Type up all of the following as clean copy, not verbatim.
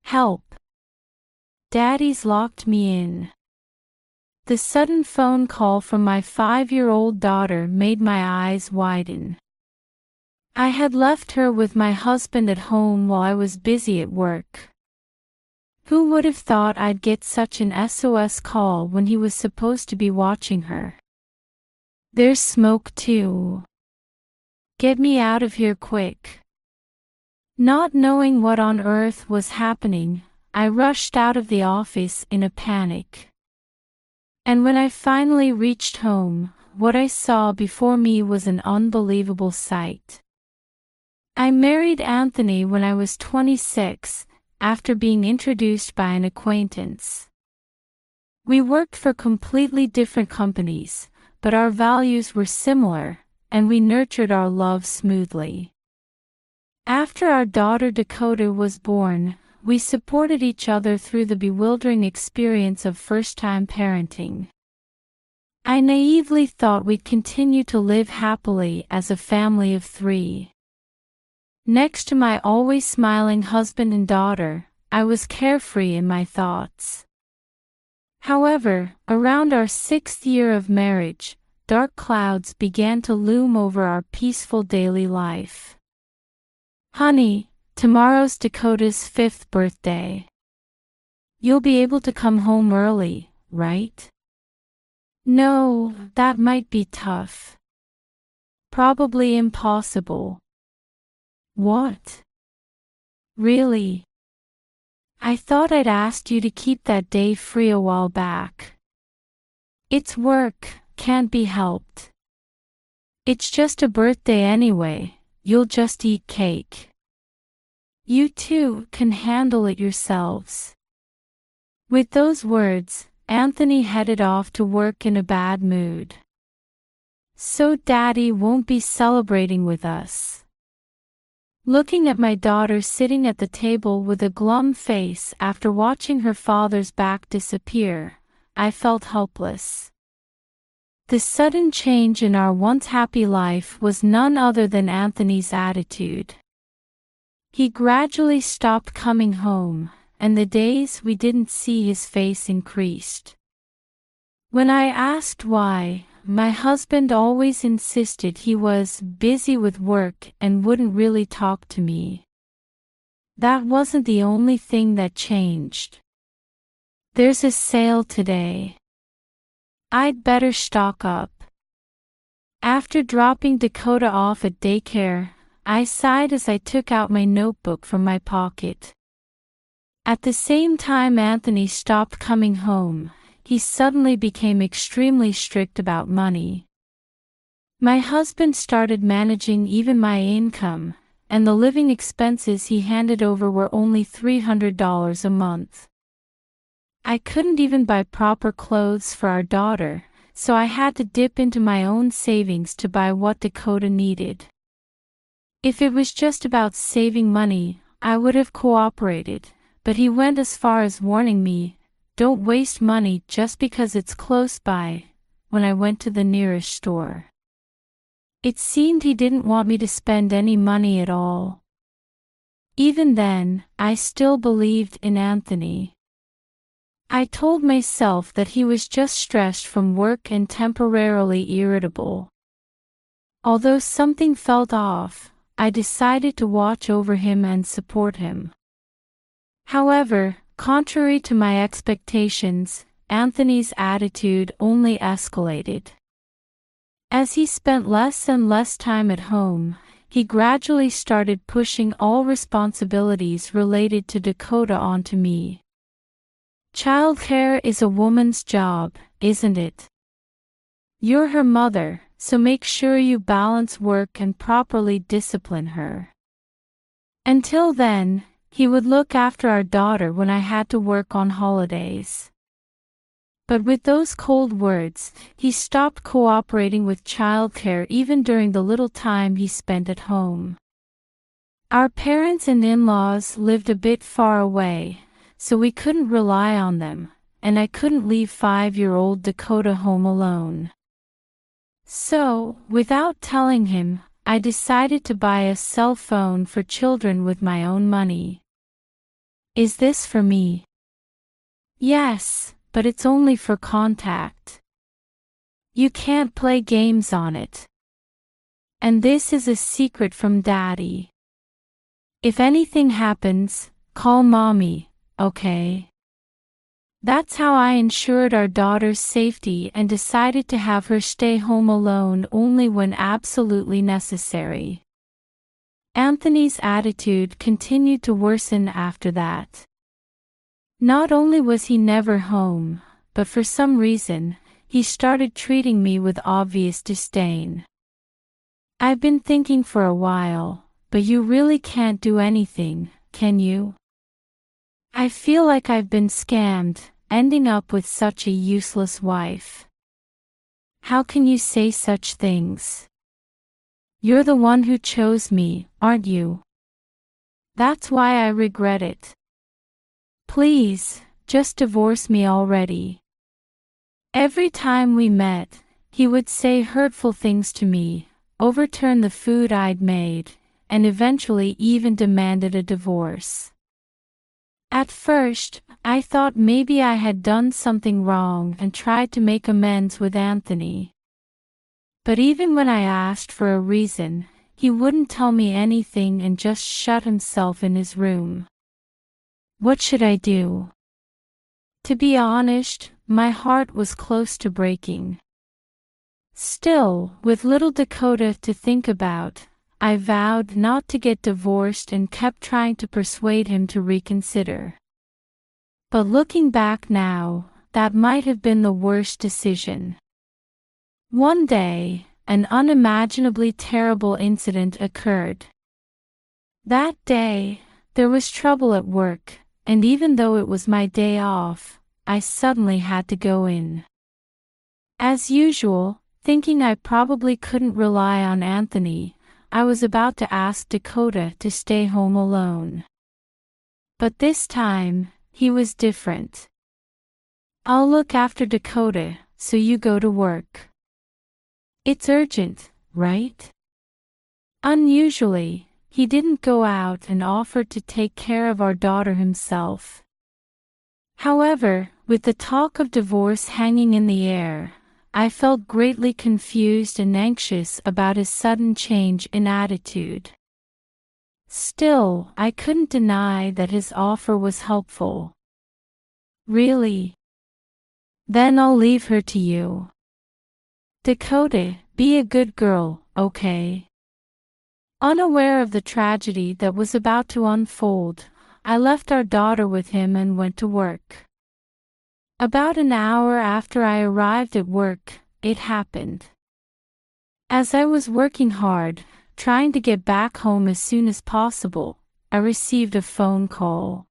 Help! Daddy's locked me in. The sudden phone call from my 5-year-old daughter made my eyes widen. I had left her with my husband at home while I was busy at work. Who would have thought I'd get such an SOS call when he was supposed to be watching her? There's smoke too. Get me out of here quick. Not knowing what on earth was happening, I rushed out of the office in a panic. And when I finally reached home, what I saw before me was an unbelievable sight. I married Anthony when I was 26, after being introduced by an acquaintance. We worked for completely different companies, but our values were similar, and we nurtured our love smoothly. After our daughter Dakota was born, we supported each other through the bewildering experience of first-time parenting. I naively thought we'd continue to live happily as a family of 3. Next to my always smiling husband and daughter, I was carefree in my thoughts. However, around our 6th year of marriage, dark clouds began to loom over our peaceful daily life. Honey, tomorrow's Dakota's 5th birthday. You'll be able to come home early, right? No, that might be tough. Probably impossible. What? Really? I thought I'd asked you to keep that day free a while back. It's work, can't be helped. It's just a birthday anyway, you'll just eat cake. You two can handle it yourselves. With those words, Anthony headed off to work in a bad mood. So Daddy won't be celebrating with us. Looking at my daughter sitting at the table with a glum face after watching her father's back disappear, I felt helpless. The sudden change in our once happy life was none other than Anthony's attitude. He gradually stopped coming home, and the days we didn't see his face increased. When I asked why, my husband always insisted he was busy with work and wouldn't really talk to me. That wasn't the only thing that changed. There's a sale today. I'd better stock up. After dropping Dakota off at daycare, I sighed as I took out my notebook from my pocket. At the same time Anthony stopped coming home, he suddenly became extremely strict about money. My husband started managing even my income, and the living expenses he handed over were only $300 a month. I couldn't even buy proper clothes for our daughter, so I had to dip into my own savings to buy what Dakota needed. If it was just about saving money, I would have cooperated, but he went as far as warning me, "Don't waste money just because it's close by," when I went to the nearest store. It seemed he didn't want me to spend any money at all. Even then, I still believed in Anthony. I told myself that he was just stressed from work and temporarily irritable. Although something felt off, I decided to watch over him and support him. However, contrary to my expectations, Anthony's attitude only escalated. As he spent less and less time at home, he gradually started pushing all responsibilities related to Dakota onto me. Childcare is a woman's job, isn't it? You're her mother, so make sure you balance work and properly discipline her. Until then, he would look after our daughter when I had to work on holidays. But with those cold words, he stopped cooperating with childcare even during the little time he spent at home. Our parents and in-laws lived a bit far away, so we couldn't rely on them, and I couldn't leave 5-year-old Dakota home alone. So, without telling him, I decided to buy a cell phone for children with my own money. Is this for me? Yes, but it's only for contact. You can't play games on it. And this is a secret from Daddy. If anything happens, call Mommy, okay? That's how I ensured our daughter's safety and decided to have her stay home alone only when absolutely necessary. Anthony's attitude continued to worsen after that. Not only was he never home, but for some reason, he started treating me with obvious disdain. I've been thinking for a while, but you really can't do anything, can you? I feel like I've been scammed, ending up with such a useless wife. How can you say such things? You're the one who chose me, aren't you? That's why I regret it. Please, just divorce me already. Every time we met, he would say hurtful things to me, overturn the food I'd made, and eventually even demanded a divorce. At first, I thought maybe I had done something wrong and tried to make amends with Anthony. But even when I asked for a reason, he wouldn't tell me anything and just shut himself in his room. What should I do? To be honest, my heart was close to breaking. Still, with little Dakota to think about, I vowed not to get divorced and kept trying to persuade him to reconsider. But looking back now, that might have been the worst decision. One day, an unimaginably terrible incident occurred. That day, there was trouble at work, and even though it was my day off, I suddenly had to go in. As usual, thinking I probably couldn't rely on Anthony, I was about to ask Dakota to stay home alone. But this time, he was different. I'll look after Dakota, so you go to work. It's urgent, right? Unusually, he didn't go out and offered to take care of our daughter himself. However, with the talk of divorce hanging in the air, I felt greatly confused and anxious about his sudden change in attitude. Still, I couldn't deny that his offer was helpful. Really? Then I'll leave her to you. Dakota, be a good girl, okay? Unaware of the tragedy that was about to unfold, I left our daughter with him and went to work. About an hour after I arrived at work, it happened. As I was working hard, trying to get back home as soon as possible, I received a phone call.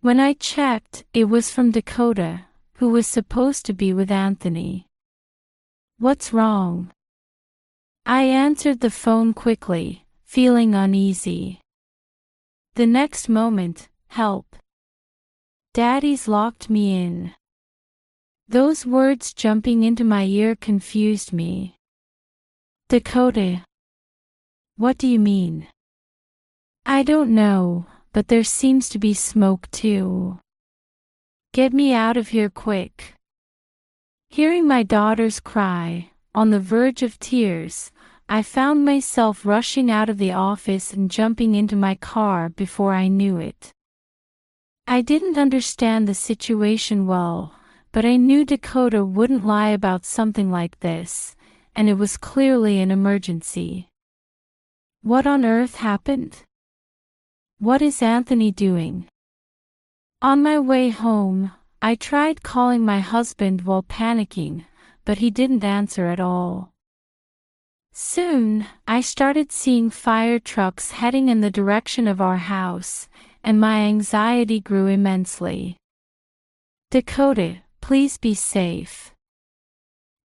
When I checked, it was from Dakota, who was supposed to be with Anthony. What's wrong? I answered the phone quickly, feeling uneasy. The next moment, help. Daddy's locked me in. Those words jumping into my ear confused me. Dakota. What do you mean? I don't know, but there seems to be smoke too. Get me out of here quick. Hearing my daughter's cry, on the verge of tears, I found myself rushing out of the office and jumping into my car before I knew it. I didn't understand the situation well, but I knew Dakota wouldn't lie about something like this, and it was clearly an emergency. What on earth happened? What is Anthony doing? On my way home, I tried calling my husband while panicking, but he didn't answer at all. Soon, I started seeing fire trucks heading in the direction of our house, and my anxiety grew immensely. Dakota, please be safe.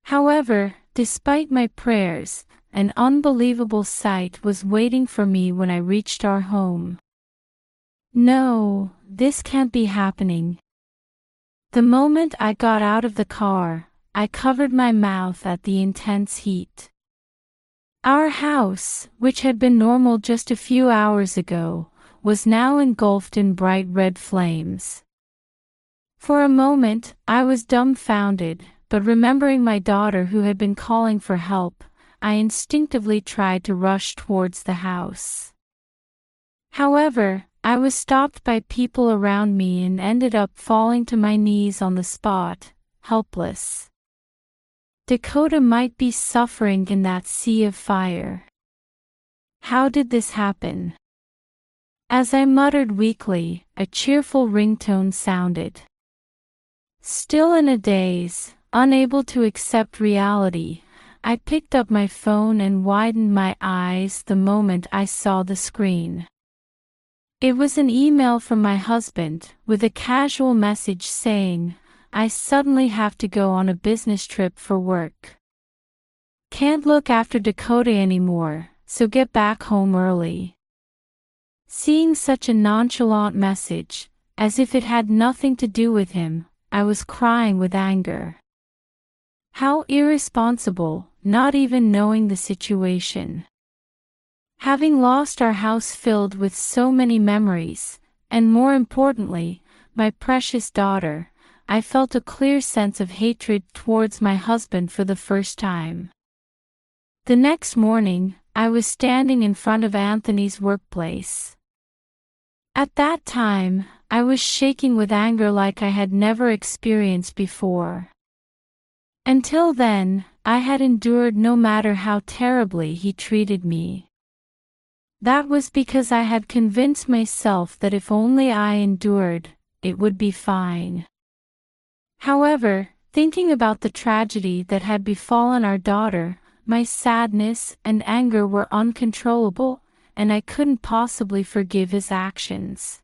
However, despite my prayers, an unbelievable sight was waiting for me when I reached our home. No, this can't be happening. The moment I got out of the car, I covered my mouth at the intense heat. Our house, which had been normal just a few hours ago, was now engulfed in bright red flames. For a moment, I was dumbfounded, but remembering my daughter who had been calling for help, I instinctively tried to rush towards the house. However, I was stopped by people around me and ended up falling to my knees on the spot, helpless. Dakota might be suffering in that sea of fire. How did this happen? As I muttered weakly, a cheerful ringtone sounded. Still in a daze, unable to accept reality, I picked up my phone and widened my eyes the moment I saw the screen. It was an email from my husband, with a casual message saying, "I suddenly have to go on a business trip for work. Can't look after Dakota anymore, so get back home early." Seeing such a nonchalant message, as if it had nothing to do with him, I was crying with anger. How irresponsible, not even knowing the situation. Having lost our house filled with so many memories, and more importantly, my precious daughter, I felt a clear sense of hatred towards my husband for the first time. The next morning, I was standing in front of Anthony's workplace. At that time, I was shaking with anger like I had never experienced before. Until then, I had endured no matter how terribly he treated me. That was because I had convinced myself that if only I endured, it would be fine. However, thinking about the tragedy that had befallen our daughter, my sadness and anger were uncontrollable, and I couldn't possibly forgive his actions.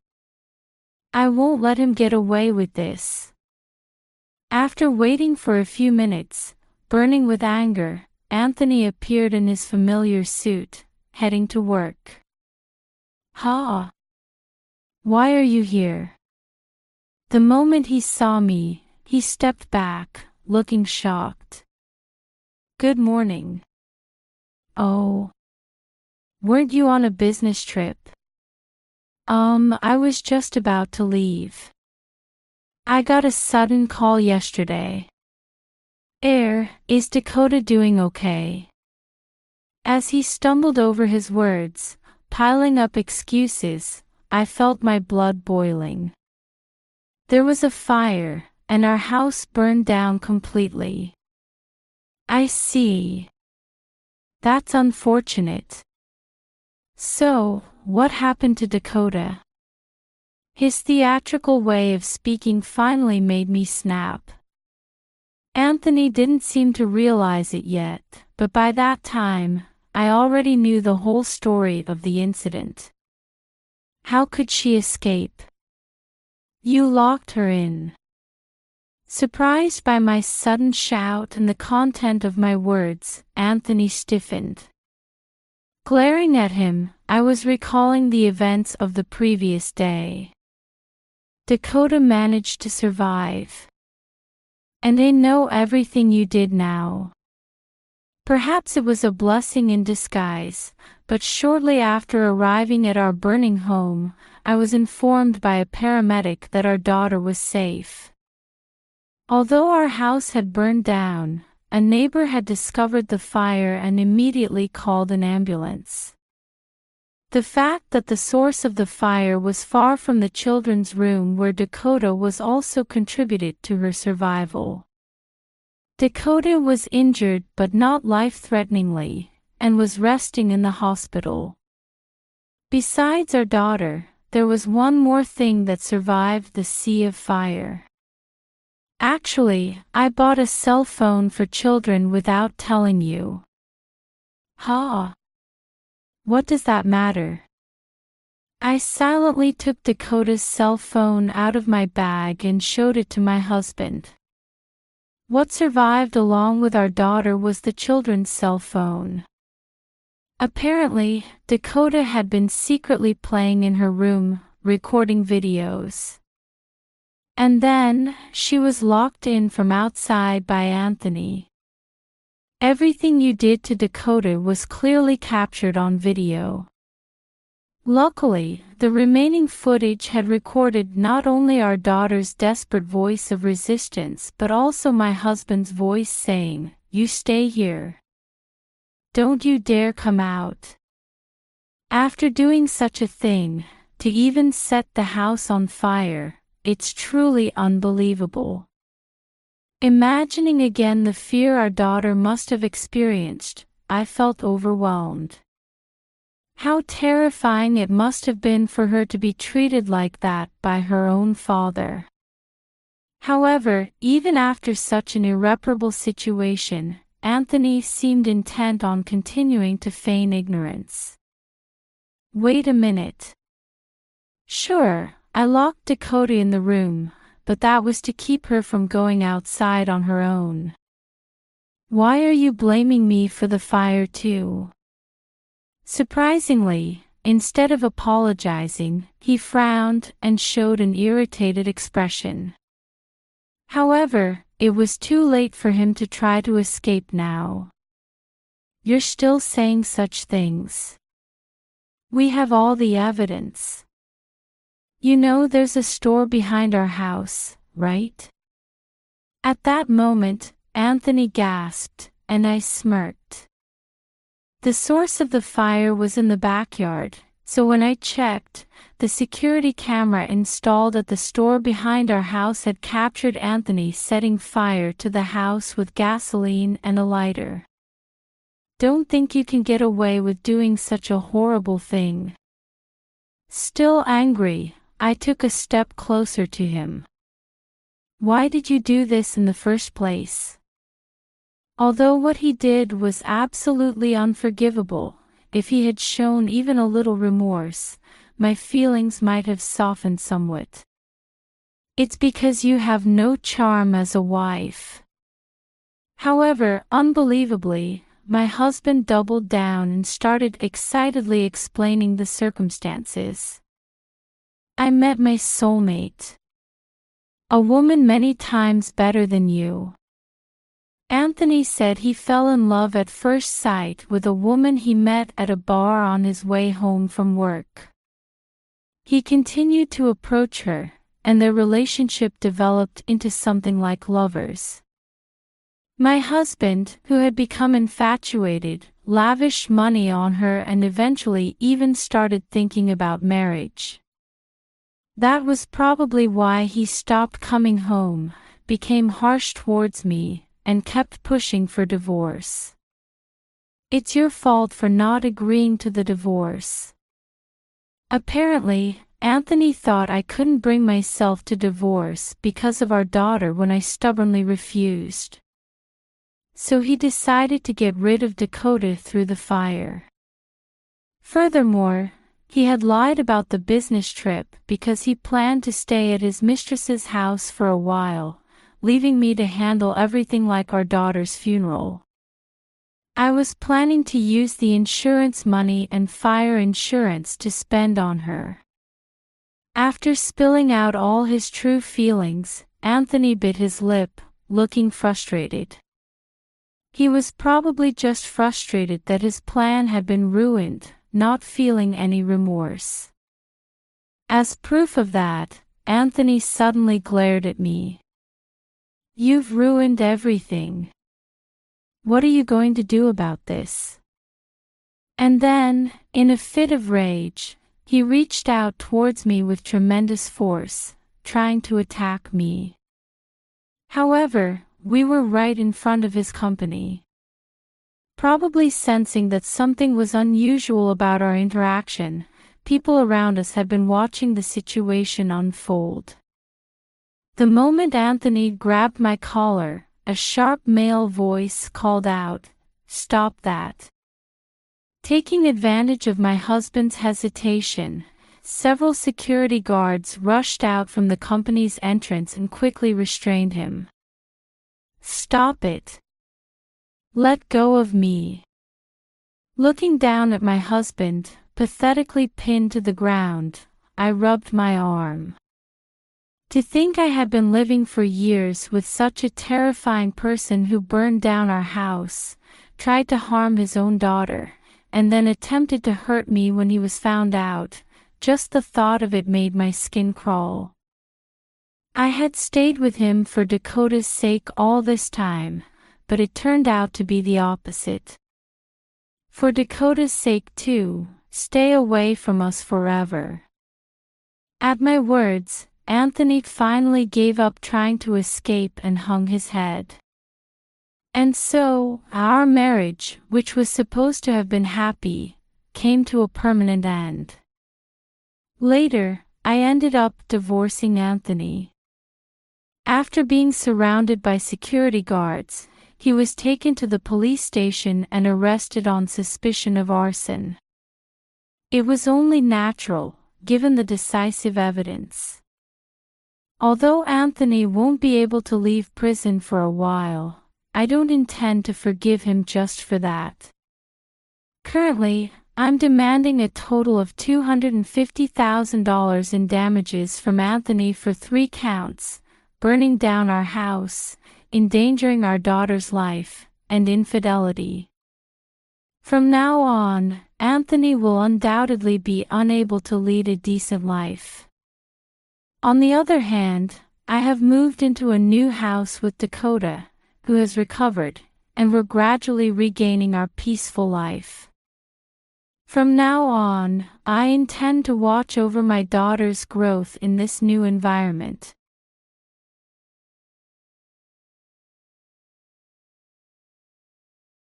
I won't let him get away with this. After waiting for a few minutes, burning with anger, Anthony appeared in his familiar suit, heading to work. "Ha! Why are you here?" The moment he saw me, he stepped back, looking shocked. "Good morning." "Oh. Weren't you on a business trip?" I was just about to leave. I got a sudden call yesterday." Is Dakota doing okay?" As he stumbled over his words, piling up excuses, I felt my blood boiling. There was a fire, and our house burned down completely. "I see. That's unfortunate. So, what happened to Dakota?" His theatrical way of speaking finally made me snap. Anthony didn't seem to realize it yet, but by that time, I already knew the whole story of the incident. "How could she escape?" "You locked her in." Surprised by my sudden shout and the content of my words, Anthony stiffened. Glaring at him, I was recalling the events of the previous day. Dakota managed to survive. "And I know everything you did now." Perhaps it was a blessing in disguise, but shortly after arriving at our burning home, I was informed by a paramedic that our daughter was safe. Although our house had burned down, a neighbor had discovered the fire and immediately called an ambulance. The fact that the source of the fire was far from the children's room where Dakota was also contributed to her survival. Dakota was injured but not life-threateningly, and was resting in the hospital. Besides our daughter, there was one more thing that survived the sea of fire. Actually, I bought a cell phone for children without telling you. "Ha! What does that matter?" I silently took Dakota's cell phone out of my bag and showed it to my husband. What survived along with our daughter was the children's cell phone. Apparently, Dakota had been secretly playing in her room, recording videos. And then, she was locked in from outside by Anthony. Everything you did to Dakota was clearly captured on video. Luckily, the remaining footage had recorded not only our daughter's desperate voice of resistance but also my husband's voice saying, "You stay here. Don't you dare come out." After doing such a thing, to even set the house on fire, it's truly unbelievable. Imagining again the fear our daughter must have experienced, I felt overwhelmed. How terrifying it must have been for her to be treated like that by her own father. However, even after such an irreparable situation, Anthony seemed intent on continuing to feign ignorance. "Wait a minute. Sure, I locked Dakota in the room, but that was to keep her from going outside on her own. Why are you blaming me for the fire too?" Surprisingly, instead of apologizing, he frowned and showed an irritated expression. However, it was too late for him to try to escape now. "You're still saying such things. We have all the evidence. You know there's a store behind our house, right?" At that moment, Anthony gasped, and I smirked. The source of the fire was in the backyard, so when I checked, the security camera installed at the store behind our house had captured Anthony setting fire to the house with gasoline and a lighter. Don't think you can get away with doing such a horrible thing. Still angry, I took a step closer to him. "Why did you do this in the first place?" Although what he did was absolutely unforgivable, if he had shown even a little remorse, my feelings might have softened somewhat. "It's because you have no charm as a wife." However, unbelievably, my husband doubled down and started excitedly explaining the circumstances. "I met my soulmate. A woman many times better than you." Anthony said he fell in love at first sight with a woman he met at a bar on his way home from work. He continued to approach her, and their relationship developed into something like lovers. My husband, who had become infatuated, lavished money on her and eventually even started thinking about marriage. That was probably why he stopped coming home, became harsh towards me, and kept pushing for divorce. "It's your fault for not agreeing to the divorce." Apparently, Anthony thought I couldn't bring myself to divorce because of our daughter when I stubbornly refused. So he decided to get rid of Dakota through the fire. Furthermore, he had lied about the business trip because he planned to stay at his mistress's house for a while, leaving me to handle everything like our daughter's funeral. I was planning to use the insurance money and fire insurance to spend on her. After spilling out all his true feelings, Anthony bit his lip, looking frustrated. He was probably just frustrated that his plan had been ruined, not feeling any remorse. As proof of that, Anthony suddenly glared at me. "You've ruined everything. What are you going to do about this?" And then, in a fit of rage, he reached out towards me with tremendous force, trying to attack me. However, we were right in front of his company. Probably sensing that something was unusual about our interaction, people around us had been watching the situation unfold. The moment Anthony grabbed my collar, a sharp male voice called out, "Stop that." Taking advantage of my husband's hesitation, several security guards rushed out from the company's entrance and quickly restrained him. "Stop it. Let go of me." Looking down at my husband, pathetically pinned to the ground, I rubbed my arm. To think I had been living for years with such a terrifying person who burned down our house, tried to harm his own daughter, and then attempted to hurt me when he was found out. Just the thought of it made my skin crawl. I had stayed with him for Dakota's sake all this time, but it turned out to be the opposite. For Dakota's sake too, stay away from us forever. At my words, Anthony finally gave up trying to escape and hung his head. And so, our marriage, which was supposed to have been happy, came to a permanent end. Later, I ended up divorcing Anthony. After being surrounded by security guards, he was taken to the police station and arrested on suspicion of arson. It was only natural, given the decisive evidence. Although Anthony won't be able to leave prison for a while, I don't intend to forgive him just for that. Currently, I'm demanding a total of $250,000 in damages from Anthony for 3 counts: burning down our house, endangering our daughter's life, and infidelity. From now on, Anthony will undoubtedly be unable to lead a decent life. On the other hand, I have moved into a new house with Dakota, who has recovered, and we're gradually regaining our peaceful life. From now on, I intend to watch over my daughter's growth in this new environment.